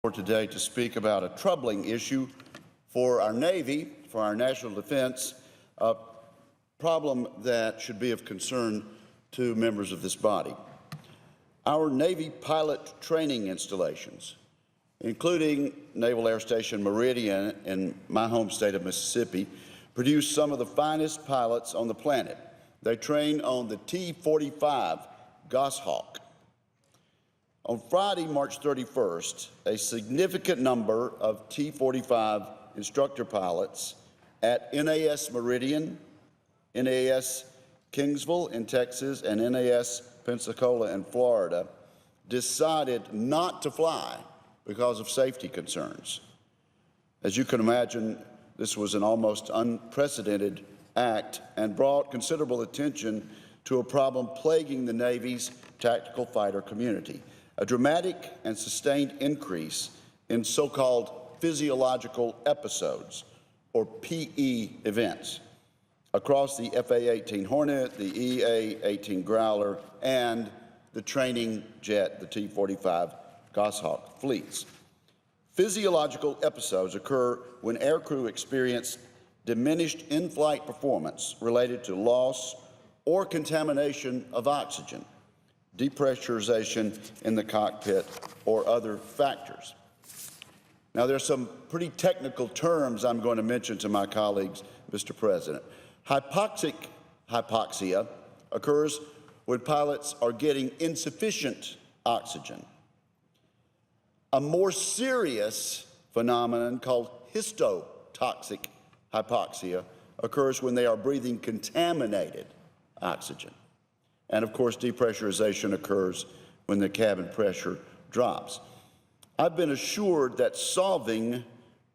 for today to speak about a troubling issue for our Navy, for our national defense, a problem that should be of concern to members of this body. Our Navy pilot training installations, including Naval Air Station Meridian in my home state of Mississippi, produce some of the finest pilots on the planet. They train on the T-45 Goshawk. On Friday, March 31st, a significant number of T-45 instructor pilots at NAS Meridian, NAS Kingsville in Texas, and NAS Pensacola in Florida decided not to fly because of safety concerns. As you can imagine, this was an almost unprecedented act and brought considerable attention to a problem plaguing the Navy's tactical fighter community, a dramatic and sustained increase in so-called physiological episodes, or PE events, across the FA-18 Hornet, the EA-18 Growler, and the training jet, the T-45 Goshawk fleets. Physiological episodes occur when aircrew experience diminished in-flight performance related to loss or contamination of oxygen, depressurization in the cockpit, or other factors. Now, there's some pretty technical terms I'm going to mention to my colleagues, Mr. President. Hypoxia occurs when pilots are getting insufficient oxygen. A more serious phenomenon called histotoxic hypoxia occurs when they are breathing contaminated oxygen. And of course, depressurization occurs when the cabin pressure drops. I've been assured that solving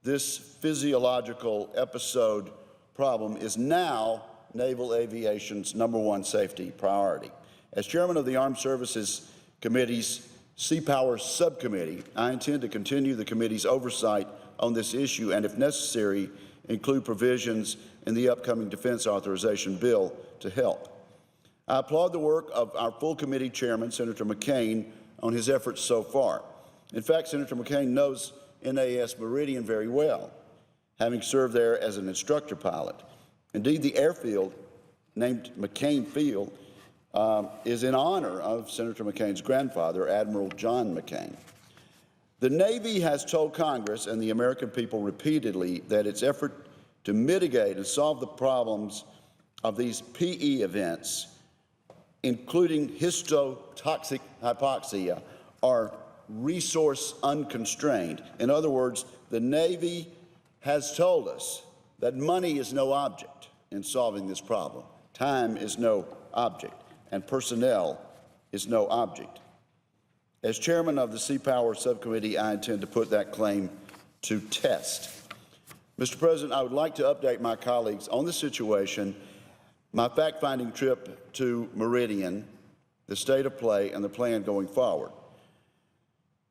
this physiological episode problem is now naval aviation's #1 safety priority. As chairman of the Armed Services Committee's Sea Power Subcommittee, I intend to continue the committee's oversight on this issue and, if necessary, include provisions in the upcoming defense authorization bill to help. I applaud the work of our full committee chairman, Senator McCain, on his efforts so far. In fact, Senator McCain knows NAS Meridian very well, having served there as an instructor pilot. Indeed, the airfield, named McCain Field, is in honor of Senator McCain's grandfather, Admiral John McCain. The Navy has told Congress and the American people repeatedly that its effort to mitigate and solve the problems of these PE events, including histotoxic hypoxia, are resource unconstrained. In other words, the Navy has told us that money is no object in solving this problem. Time is no object, and personnel is no object. As chairman of the Sea Power Subcommittee, I intend to put that claim to test. Mr. President, I would like to update my colleagues on the situation, my fact-finding trip to Meridian, the state of play, and the plan going forward.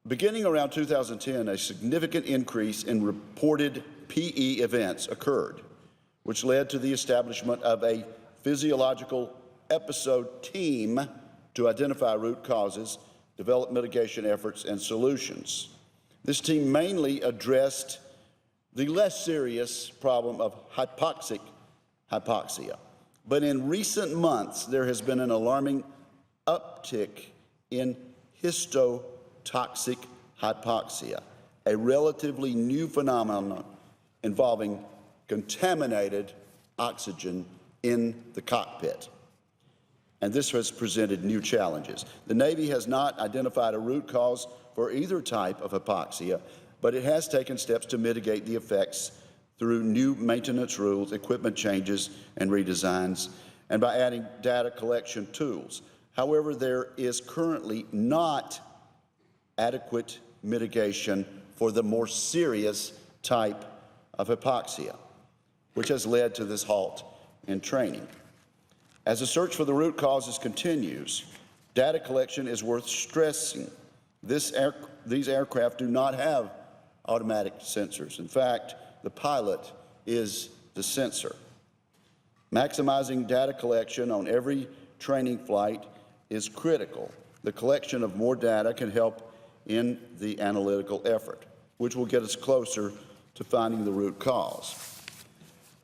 Beginning around 2010, a significant increase in reported PE events occurred, which led to the establishment of a physiological episode team to identify root causes, develop mitigation efforts, and solutions. This team mainly addressed the less serious problem of hypoxia. But in recent months, there has been an alarming uptick in histotoxic hypoxia, a relatively new phenomenon involving contaminated oxygen in the cockpit. And this has presented new challenges. The Navy has not identified a root cause for either type of hypoxia, but it has taken steps to mitigate the effects through new maintenance rules, equipment changes and redesigns, and by adding data collection tools. However, there is currently not adequate mitigation for the more serious type of hypoxia, which has led to this halt in training. As the search for the root causes continues, data collection is worth stressing. These aircraft do not have automatic sensors. In fact, the pilot is the sensor. Maximizing data collection on every training flight is critical. The collection of more data can help in the analytical effort, which will get us closer to finding the root cause.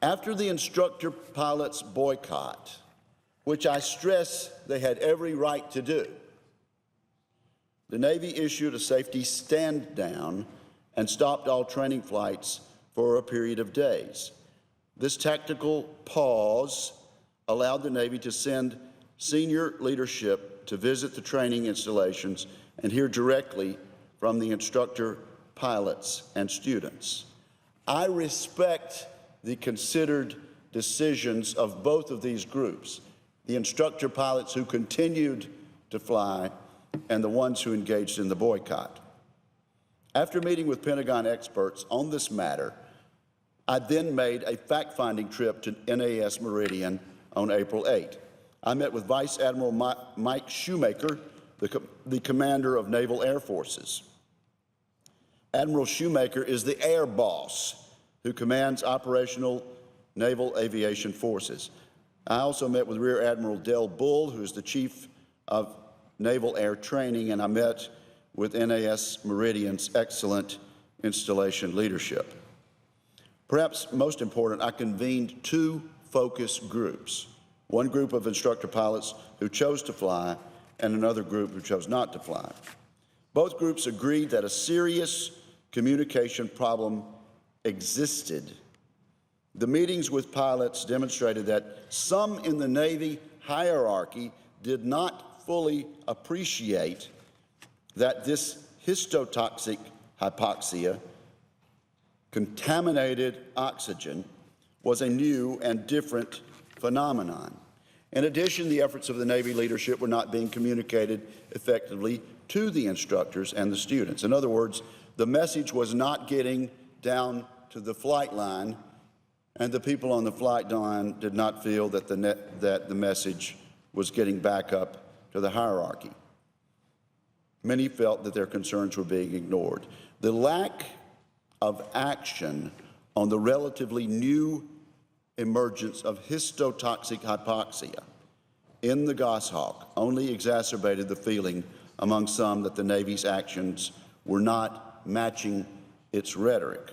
After the instructor pilots boycott, which I stress they had every right to do, the Navy issued a safety stand down and stopped all training flights for a period of days. This tactical pause allowed the Navy to send senior leadership to visit the training installations and hear directly from the instructor pilots and students. I respect the considered decisions of both of these groups, the instructor pilots who continued to fly and the ones who engaged in the boycott. After meeting with Pentagon experts on this matter, I then made a fact-finding trip to NAS Meridian on April 8. I met with Vice Admiral Mike Shoemaker, the commander of Naval Air Forces. Admiral Shoemaker is the air boss who commands operational naval aviation forces. I also met with Rear Admiral Del Bull, who is the chief of Naval Air Training, and I met with NAS Meridian's excellent installation leadership. Perhaps most important, I convened two focus groups, one group of instructor pilots who chose to fly and another group who chose not to fly. Both groups agreed that a serious communication problem existed. The meetings with pilots demonstrated that some in the Navy hierarchy did not fully appreciate that this histotoxic hypoxia, contaminated oxygen, was a new and different phenomenon. In addition, the efforts of the Navy leadership were not being communicated effectively to the instructors and the students. In other words, the message was not getting down to the flight line, and the people on the flight line did not feel that the message was getting back up to the hierarchy. Many felt that their concerns were being ignored. The lack of action on the relatively new emergence of histotoxic hypoxia in the Goshawk only exacerbated the feeling among some that the Navy's actions were not matching its rhetoric.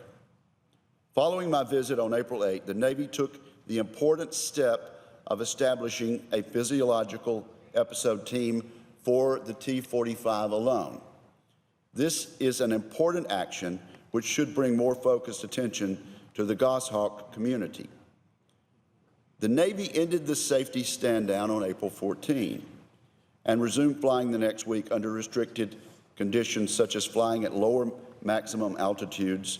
Following my visit on April 8, the Navy took the important step of establishing a physiological episode team for the T-45 alone. This is an important action which should bring more focused attention to the Goshawk community. The Navy ended the safety stand down on April 14 and resumed flying the next week under restricted conditions such as flying at lower maximum altitudes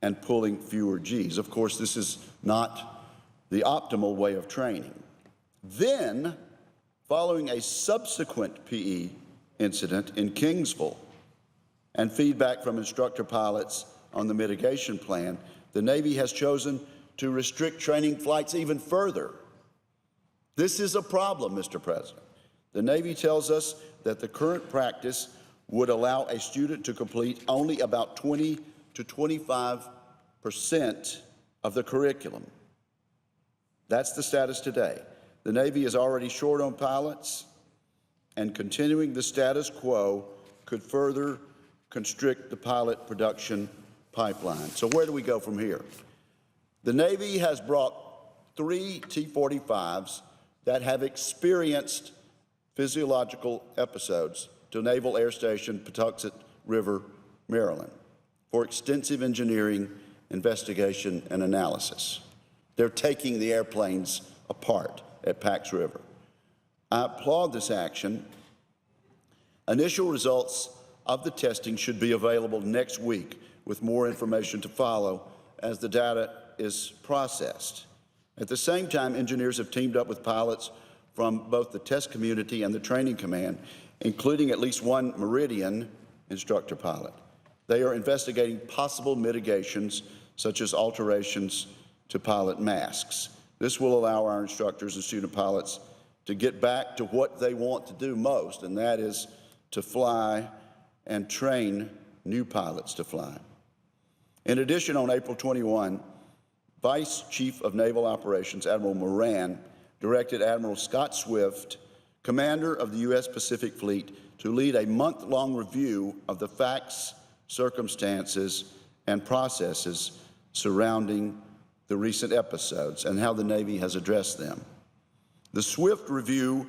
and pulling fewer Gs. Of course, this is not the optimal way of training. Then, following a subsequent PE incident in Kingsville and feedback from instructor pilots on the mitigation plan, the Navy has chosen to restrict training flights even further. This is a problem, Mr. President. The Navy tells us that the current practice would allow a student to complete only about 20 to 25% of the curriculum. That's the status today. The Navy is already short on pilots, and continuing the status quo could further constrict the pilot production pipeline. So where do we go from here? The Navy has brought 3 T-45s that have experienced physiological episodes to Naval Air Station Patuxent River, Maryland, for extensive engineering, investigation, and analysis. They're taking the airplanes apart at Pax River. I applaud this action. Initial results of the testing should be available next week, with more information to follow as the data is processed. At the same time, engineers have teamed up with pilots from both the test community and the training command, including at least one Meridian instructor pilot. They are investigating possible mitigations, such as alterations to pilot masks. This will allow our instructors and student pilots to get back to what they want to do most, and that is to fly and train new pilots to fly. In addition, on April 21, Vice Chief of Naval Operations Admiral Moran directed Admiral Scott Swift, commander of the U.S. Pacific Fleet, to lead a month-long review of the facts, circumstances, and processes surrounding the recent episodes and how the Navy has addressed them. The swift review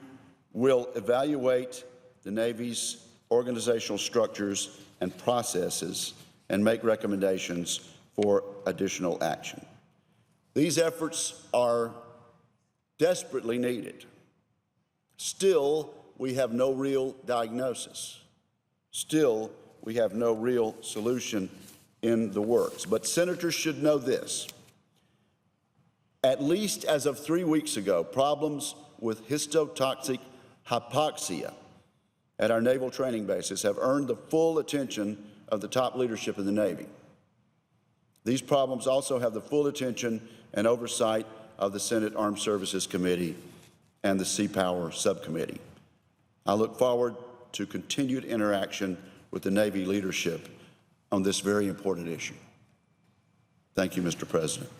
will evaluate the Navy's organizational structures and processes and make recommendations for additional action. These efforts are desperately needed. Still, we have no real diagnosis. Still, we have no real solution in the works. But senators should know this. At least as of 3 weeks ago, problems with histotoxic hypoxia at our naval training bases have earned the full attention of the top leadership of the Navy. These problems also have the full attention and oversight of the Senate Armed Services Committee and the Sea Power Subcommittee. I look forward to continued interaction with the Navy leadership on this very important issue. Thank you, Mr. President.